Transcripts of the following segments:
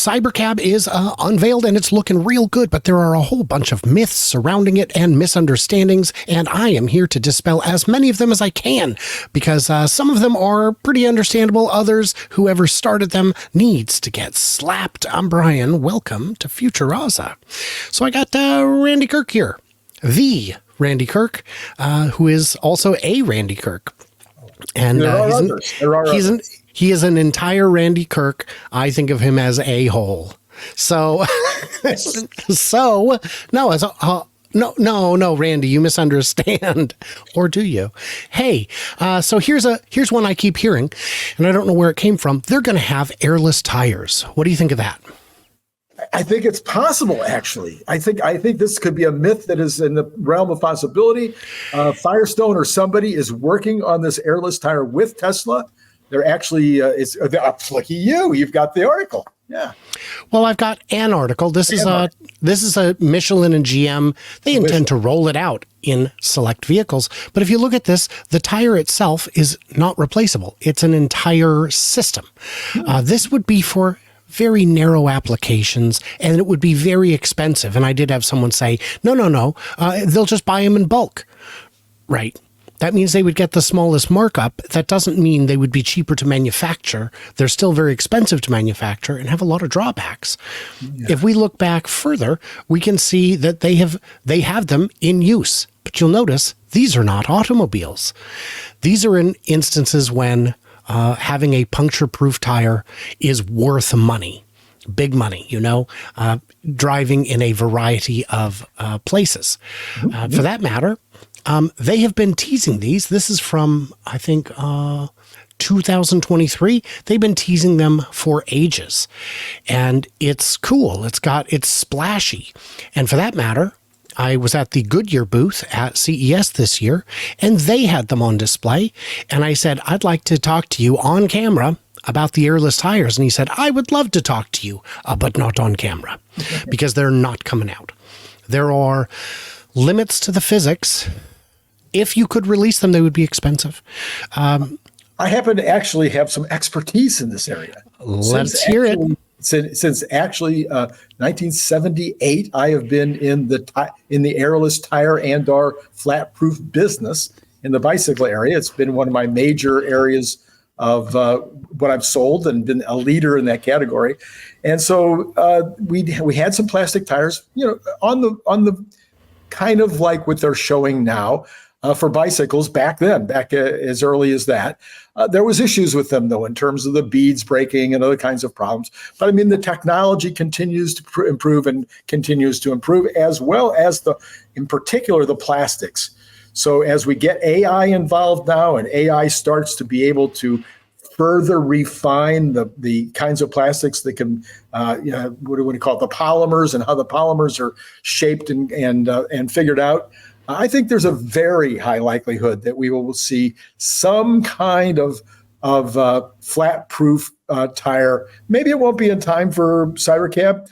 Cybercab is unveiled and it's looking real good, but there are a whole bunch of myths surrounding it and misunderstandings, and I am here to dispel as many of them as I can, because some of them are pretty understandable. Others, whoever started them needs to get slapped. I'm Brian. Welcome to Futuraza. So I got Randy Kirk here, the Randy Kirk, who is also a Randy Kirk. And he is an entire Randy Kirk. I think of him as a hole. So, no, Randy, you misunderstand, or do you? Hey, so here's one I keep hearing, and I don't know where it came from. They're going to have airless tires. What do you think of that? I think it's possible, actually. I think this could be a myth that is in the realm of possibility. Firestone or somebody is working on this airless tire with Tesla. They're actually, lucky you. You've got the article. Yeah. Well, I've got an article. This is a Michelin and GM. They intend to roll it out in select vehicles. But if you look at this, the tire itself is not replaceable. It's an entire system. This would be for very narrow applications, and it would be very expensive. And I did have someone say, no, they'll just buy them in bulk. Right. That means they would get the smallest markup. That doesn't mean they would be cheaper to manufacture. They're still very expensive to manufacture and have a lot of drawbacks. Yeah. If we look back further, we can see that they have them in use. But you'll notice these are not automobiles. These are in instances when having a puncture-proof tire is worth money. Big money, driving in a variety of places. For that matter, they have been teasing these. This is from, I think, 2023. They've been teasing them for ages. And it's cool. It's splashy. And for that matter, I was at the Goodyear booth at CES this year, and they had them on display. And I said, I'd like to talk to you on camera about the airless tires. And he said, I would love to talk to you, but not on camera, because they're not coming out. There are limits to the physics. If you could release them, they would be expensive. I happen to actually have some expertise in this area. Let's hear it. Since 1978, I have been in the airless tire and our flat-proof business in the bicycle area. It's been one of my major areas of what I've sold and been a leader in that category. And so we had some plastic tires, on the kind of like what they're showing now for bicycles back as early as that. There was issues with them, though, in terms of the beads breaking and other kinds of problems. But I mean, the technology continues to improve and continues to improve, as well as in particular, the plastics. So as we get AI involved now, and AI starts to be able to further refine the kinds of plastics that can, what do we call it, the polymers, and how the polymers are shaped and figured out. I think there's a very high likelihood that we will see some kind of flat-proof tire. Maybe it won't be in time for Cybercab,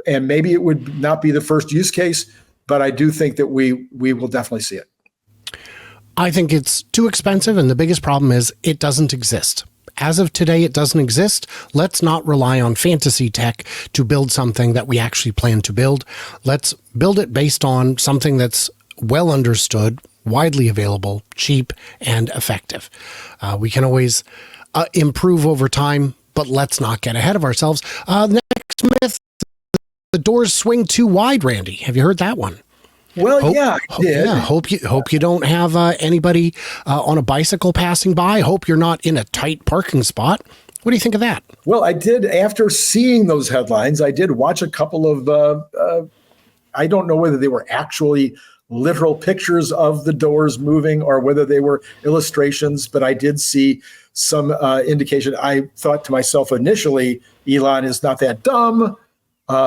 and maybe it would not be the first use case, but I do think that we will definitely see it. I think it's too expensive, and the biggest problem is it doesn't exist. As of today, it doesn't exist. Let's not rely on fantasy tech to build something that we actually plan to build. Let's build it based on something that's well understood, widely available, cheap, and effective. We can always improve over time, but let's not get ahead of ourselves. Next myth, the doors swing too wide, Randy. Have you heard that one? Well, I did. Yeah, hope you don't have anybody on a bicycle passing by. Hope you're not in a tight parking spot. What do you think of that? Well, I did, after seeing those headlines, I did watch a couple of, I don't know whether they were actually literal pictures of the doors moving or whether they were illustrations, but I did see some indication. I thought to myself initially, Elon is not that dumb.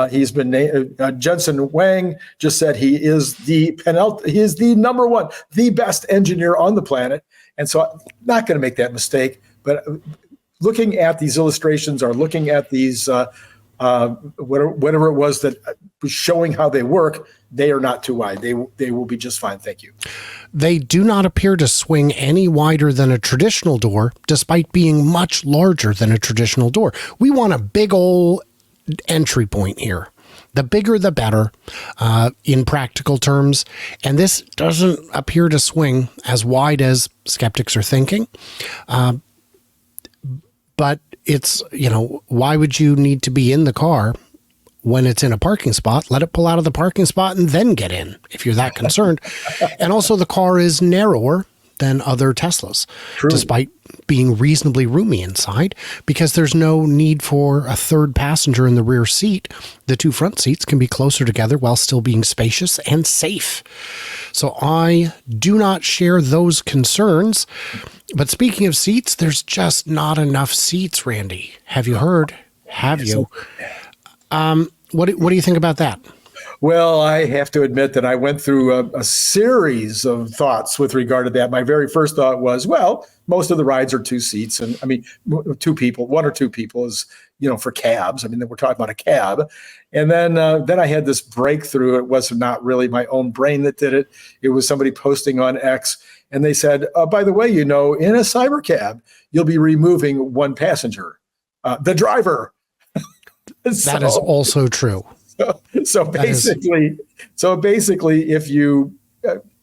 He's been Jensen Huang just said he is the number one, the best engineer on the planet, and so I'm not going to make that mistake. But looking at these illustrations or looking at these whatever it was that was showing how they work, they are not too wide. They will be just fine. Thank you. They do not appear to swing any wider than a traditional door, despite being much larger than a traditional door. We want a big old entry point here. The bigger, the better, in practical terms. And this doesn't appear to swing as wide as skeptics are thinking. But it's, why would you need to be in the car when it's in a parking spot? Let it pull out of the parking spot and then get in if you're that concerned. And also the car is narrower than other Teslas, True. Despite being reasonably roomy inside, because there's no need for a third passenger in the rear seat. The two front seats can be closer together while still being spacious and safe. So I do not share those concerns. But speaking of seats, there's just not enough seats, Randy. Have you heard? Have you? What do you think about that? Well, I have to admit that I went through a series of thoughts with regard to that. My very first thought was, well, most of the rides are two seats. And I mean, two people, one or two people is, for cabs. I mean, we're talking about a cab. And then I had this breakthrough. It was not really my own brain that did it. It was somebody posting on X. And they said, by the way, in a Cybercab, you'll be removing one passenger, the driver. That is also true. So basically, if you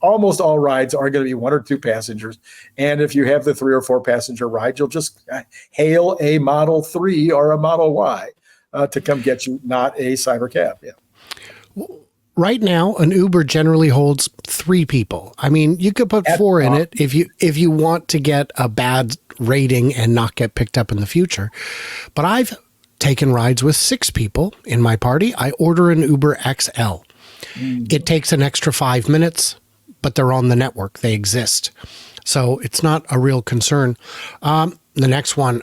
almost all rides are going to be one or two passengers, and if you have the 3 or 4 passenger ride, you'll just hail a Model 3 or a Model Y to come get you, not a Cybercab. Yeah. Right now, an Uber generally holds 3 people. I mean, you could put 4 in it if you want to get a bad rating and not get picked up in the future. But I've taken rides with 6 people in my party. I order an Uber XL. It takes an extra 5 minutes, but they're on the network. They exist. So it's not a real concern. The next one,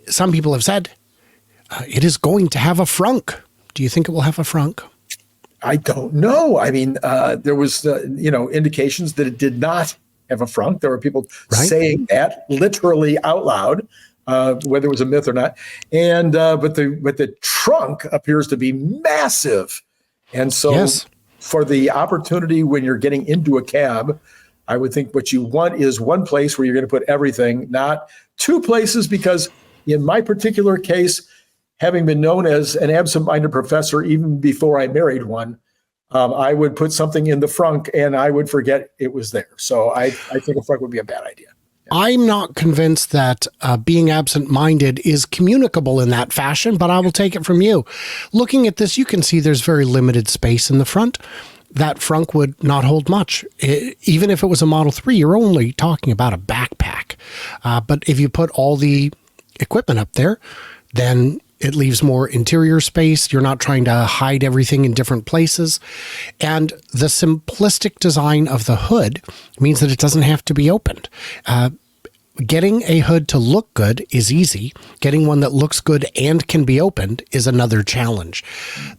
some people have said it is going to have a Frunk. Do you think it will have a Frunk? I don't know. I mean, there was, indications that it did not have a Frunk. There were people saying that literally out loud. Whether it was a myth or not, and but the trunk appears to be massive, and so for the opportunity when you're getting into a cab, I would think what you want is one place where you're going to put everything, not 2 places, because in my particular case, having been known as an absent-minded professor even before I married one, I would put something in the frunk and I would forget it was there. So I think a frunk would be a bad idea. I'm not convinced that being absent-minded is communicable in that fashion, but I will take it from you. Looking at this, you can see there's very limited space in the front. That frunk would not hold much. Even if it was a Model 3, you're only talking about a backpack. But if you put all the equipment up there, then it leaves more interior space. You're not trying to hide everything in different places. And the simplistic design of the hood means that it doesn't have to be opened. Getting a hood to look good is easy. Getting one that looks good and can be opened is another challenge.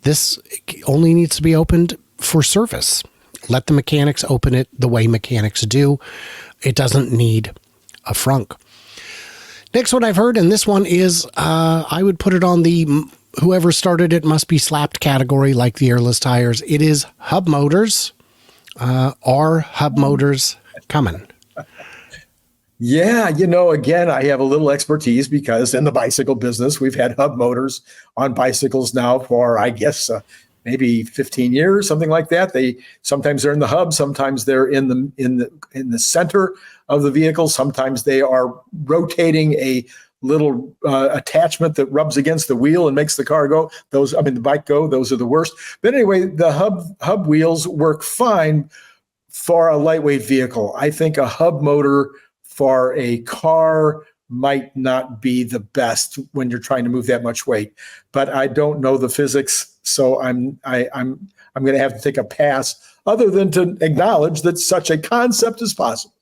This only needs to be opened for service. Let the mechanics open it the way mechanics do. It doesn't need a frunk. Next one I've heard, and this one is, I would put it on the whoever started it must be slapped category, like the airless tires. It is hub motors. Are hub motors coming? Yeah, again, I have a little expertise because in the bicycle business, we've had hub motors on bicycles now for, I guess, maybe 15 years, something like that. Sometimes they're in the hub, sometimes they're in the center of the vehicle, sometimes they are rotating a little attachment that rubs against the wheel and makes the car go. The bike go. Those are the worst. But anyway, the hub wheels work fine for a lightweight vehicle. I think a hub motor for a car might not be the best when you're trying to move that much weight. But I don't know the physics, so I'm going to have to take a pass, other than to acknowledge that such a concept is possible.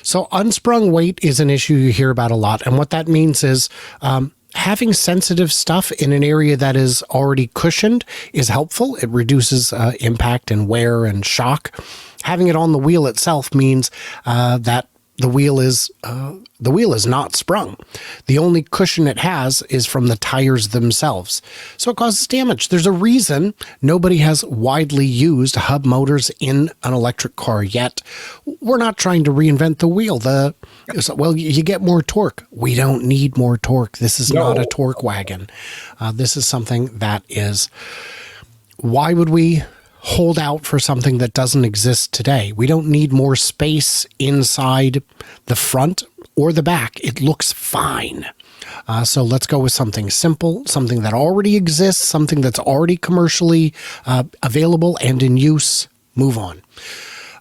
So unsprung weight is an issue you hear about a lot. And what that means is having sensitive stuff in an area that is already cushioned is helpful. It reduces impact and wear and shock. Having it on the wheel itself means that the wheel is not sprung. The only cushion it has is from the tires themselves. So it causes damage. There's a reason nobody has widely used hub motors in an electric car yet. We're not trying to reinvent the wheel. Well, you get more torque. We don't need more torque. This is not a torque wagon. This is something that is, why would we hold out for something that doesn't exist today? We don't need more space inside the front or the back. It looks fine. So let's go with something simple, something that already exists, something that's already commercially available and in use. Move on.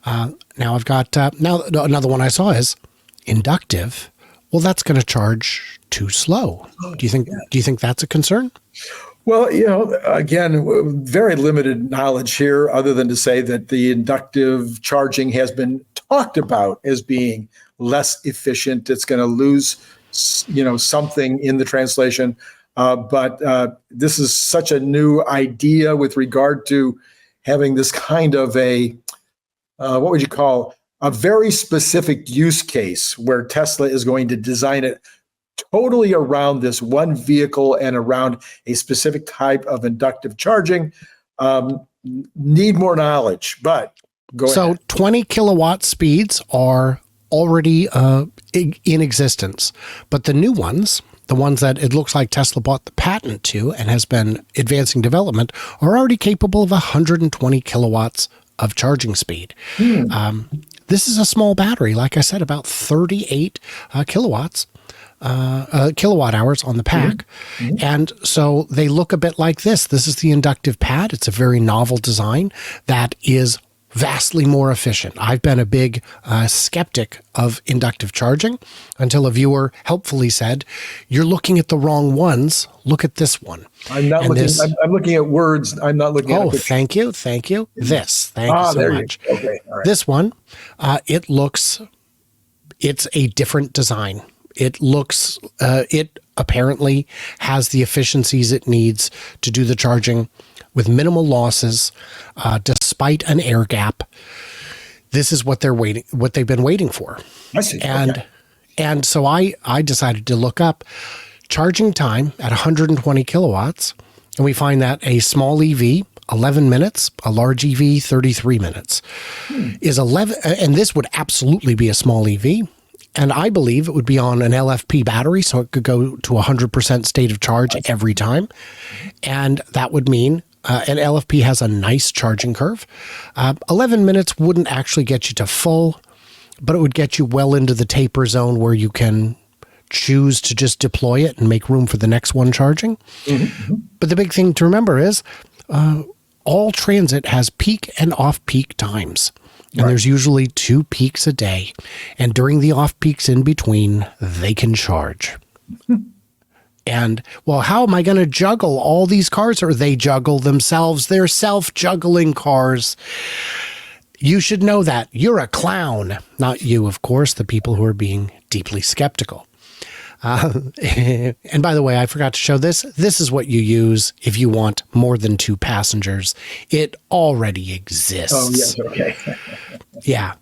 Now I've got, now another one I saw is inductive. Well, that's going to charge too slow. Do you think that's a concern? Well, again, very limited knowledge here, other than to say that the inductive charging has been talked about as being less efficient. It's going to lose, something in the translation. But this is such a new idea with regard to having this kind of what would you call, a very specific use case where Tesla is going to design it totally around this one vehicle and around a specific type of inductive charging. Need more knowledge, but go ahead. So 20 kilowatt speeds are already in existence, but the new ones, the ones that it looks like Tesla bought the patent to and has been advancing development, are already capable of 120 kilowatts of charging speed. This is a small battery, like I said, about 38 kilowatt hours on the pack. And so they look a bit like this. This is the inductive pad. It's a very novel design that is vastly more efficient. I've been a big skeptic of inductive charging until a viewer helpfully said, "You're looking at the wrong ones. Look at this one." I'm not looking. I'm looking at words. I'm not looking at. Oh, thank you. This. Thank you so much. Okay. All right. This one, it's a different design. It looks, it apparently has the efficiencies it needs to do the charging with minimal losses, despite an air gap. This is what they've been waiting for. I see. And so I decided to look up charging time at 120 kilowatts, and we find that a small EV, 11 minutes, a large EV, 33 minutes, is 11, and this would absolutely be a small EV. And I believe it would be on an LFP battery, so it could go to 100% state of charge every time. And that would mean an LFP has a nice charging curve. 11 minutes wouldn't actually get you to full, but it would get you well into the taper zone where you can choose to just deploy it and make room for the next one charging. But the big thing to remember is all transit has peak and off-peak times. And there's usually 2 peaks a day. And during the off peaks in between, they can charge. And, well, how am I going to juggle all these cars? Or they juggle themselves. They're self-juggling cars. You should know that. You're a clown. Not you, of course, the people who are being deeply skeptical. And by the way, I forgot to show this. This is what you use if you want more than 2 passengers. It already exists. Oh, yes. Okay. Yeah.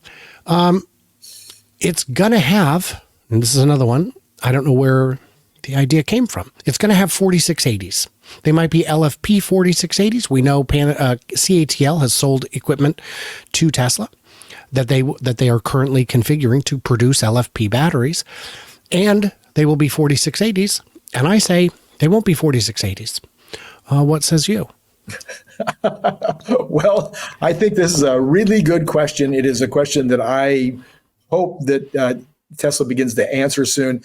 It's going to have, and this is another one, I don't know where the idea came from. It's going to have 4680s. They might be LFP 4680s. We know CATL has sold equipment to Tesla that they are currently configuring to produce LFP batteries. And they will be 4680s, and I say they won't be 4680s. What says you? Well, I think this is a really good question. It is a question that I hope that Tesla begins to answer soon,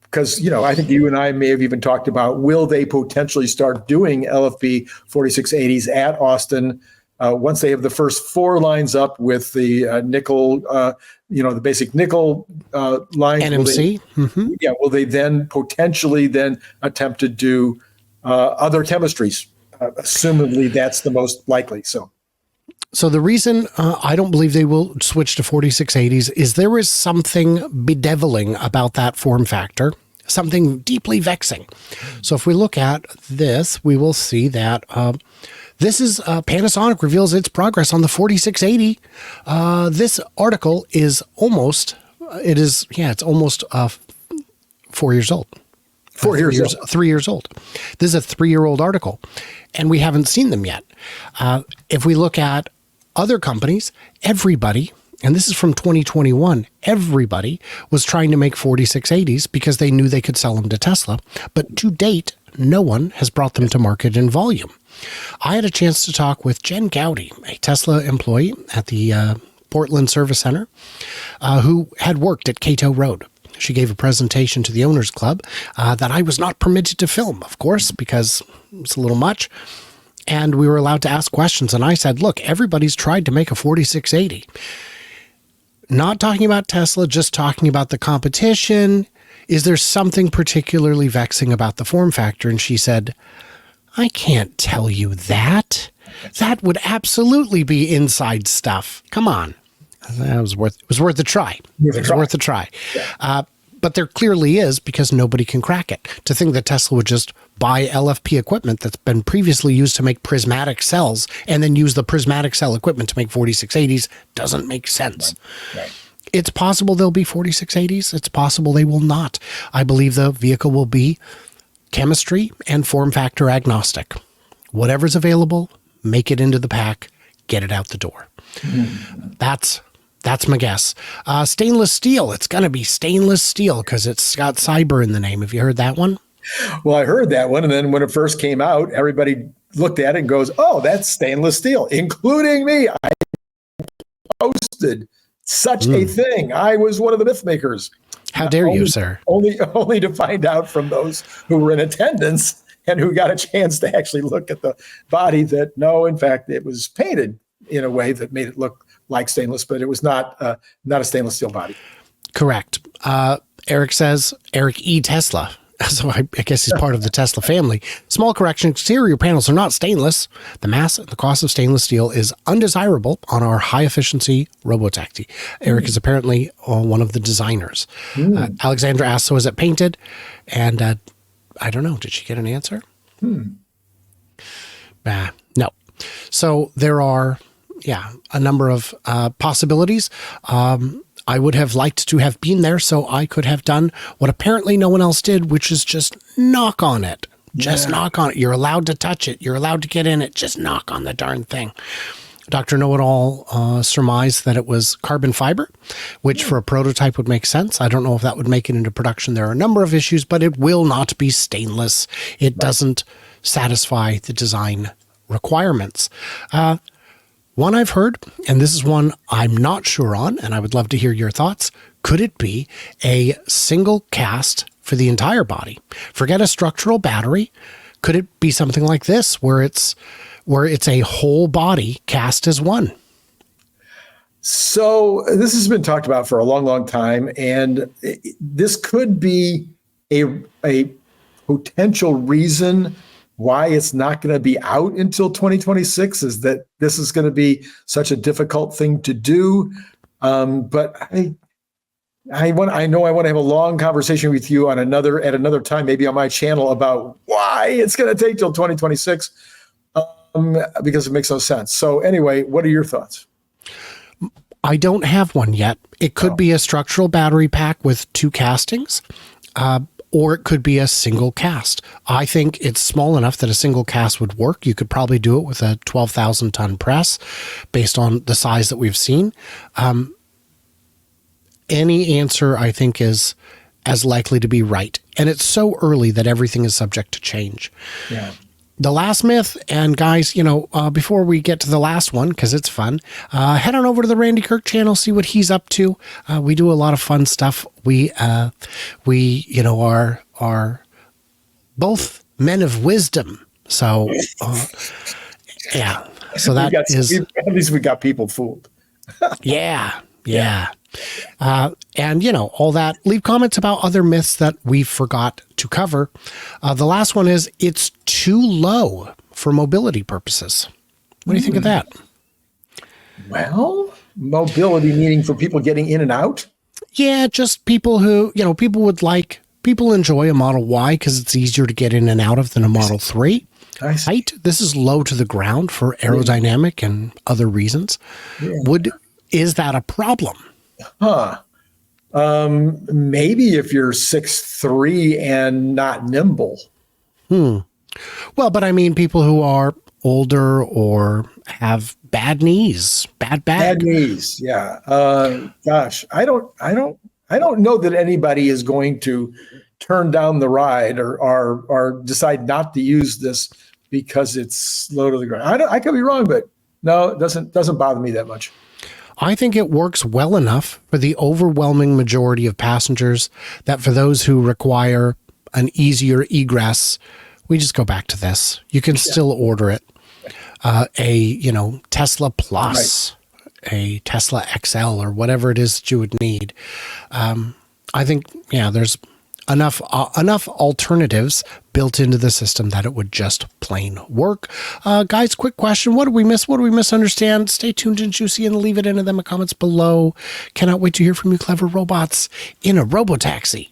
because, I think you and I may have even talked about, will they potentially start doing LFP 4680s at Austin once they have the first 4 lines up with the nickel, the basic nickel lines. NMC. Will they then potentially attempt to do other chemistries? Assumedly, that's the most likely. So the reason I don't believe they will switch to 4680s is there is something bedeviling about that form factor, something deeply vexing. So if we look at this, we will see that this is Panasonic reveals its progress on the 4680. This article is almost It is, yeah, it's almost 4 years old. 4 years old. 3 years old. This is a 3-year-old article, and we haven't seen them yet. If we look at other companies, everybody, and this is from 2021, everybody was trying to make 4680s because they knew they could sell them to Tesla. But to date, no one has brought them to market in volume. I had a chance to talk with Jen Gowdy, a Tesla employee at the Portland Service Center, who had worked at Cato Road. She gave a presentation to the Owners Club that I was not permitted to film, of course, because it's a little much. And we were allowed to ask questions. And I said, look, everybody's tried to make a 4680. Not talking about Tesla, just talking about the competition. Is there something particularly vexing about the form factor? And she said, I can't tell you that. That would absolutely be inside stuff. Come on. It was worth a try. Worth a try. Yeah. But there clearly is, because nobody can crack it. To think that Tesla would just buy LFP equipment that's been previously used to make prismatic cells and then use the prismatic cell equipment to make 4680s doesn't make sense. Right. It's possible there'll be 4680s. It's possible they will not. I believe the vehicle will be chemistry and form factor agnostic. Whatever's available, make it into the pack, get it out the door. Mm-hmm. That's my guess. Stainless steel. It's going to be stainless steel because it's got cyber in the name. Have you heard that one? Well, I heard that one. And then when it first came out, everybody looked at it and goes, oh, that's stainless steel, including me. I posted such a thing. I was one of the myth makers. How dare you, sir? Only to find out from those who were in attendance and who got a chance to actually look at the body that, no, in fact, it was painted in a way that made it look like stainless, but it was not a stainless steel body. Correct. Eric says, Eric E. Tesla. So I guess he's part of the Tesla family. Small correction, exterior panels are not stainless. The mass and the cost of stainless steel is undesirable on our high-efficiency robotaxi. Eric is apparently one of the designers. Alexandra asked, so is it painted? And I don't know. Did she get an answer? No. So there are, a number of possibilities. I would have liked to have been there so I could have done what apparently no one else did, which is just knock on it. Just knock on it. You're allowed to touch it. You're allowed to get in it. Just knock on the darn thing. Dr. Know-It-All surmised that it was carbon fiber, which for a prototype would make sense. I don't know if that would make it into production. There are a number of issues, but it will not be stainless. It doesn't satisfy the design requirements. One I've heard, and this is one I'm not sure on, and I would love to hear your thoughts. Could it be a single cast for the entire body? Forget a structural battery. Could it be something like this, where it's a whole body cast as one? So this has been talked about for a long, long time, and this could be a potential reason why it's not going to be out until 2026, is that this is going to be such a difficult thing to do. But I want to have a long conversation with you at another time, maybe on my channel, about why it's going to take till 2026, because it makes no sense. So anyway, what are your thoughts? I don't have one yet. It could be a structural battery pack with 2 castings. Or it could be a single cast. I think it's small enough that a single cast would work. You could probably do it with a 12,000 ton press based on the size that we've seen. Any answer, I think, is as likely to be right. And it's so early that everything is subject to change. Yeah. The last myth, and guys, before we get to the last one, because it's fun, head on over to the Randy Kirk channel, see what he's up to. We do a lot of fun stuff. We are both men of wisdom. So, So that at least we got people fooled. Yeah. And all that. Leave comments about other myths that we forgot to cover. The last one is it's too low for mobility purposes. What do you think of that? Well, mobility meaning for people getting in and out? Yeah, just people who, people enjoy a Model Y because it's easier to get in and out of than a Model 3. Height, this is low to the ground for aerodynamic and other reasons. Yeah. Is that a problem? Maybe if you're 6'3" and not nimble. Well, but I mean, people who are older or have bad knees, bad back. Bad knees, yeah. Gosh, I don't know that anybody is going to turn down the ride or decide not to use this because it's low to the ground. I could be wrong, but no, it doesn't bother me that much. I think it works well enough for the overwhelming majority of passengers that for those who require an easier egress, we just go back to this. You can still order it. Tesla Plus, a Tesla XL, or whatever it is that you would need. I think, there's enough alternatives built into the system that it would just plain work. Guys, quick question. What did we miss? What do we misunderstand? Stay tuned and juicy and leave it into them comments below. Cannot wait to hear from you, clever robots in a robotaxi.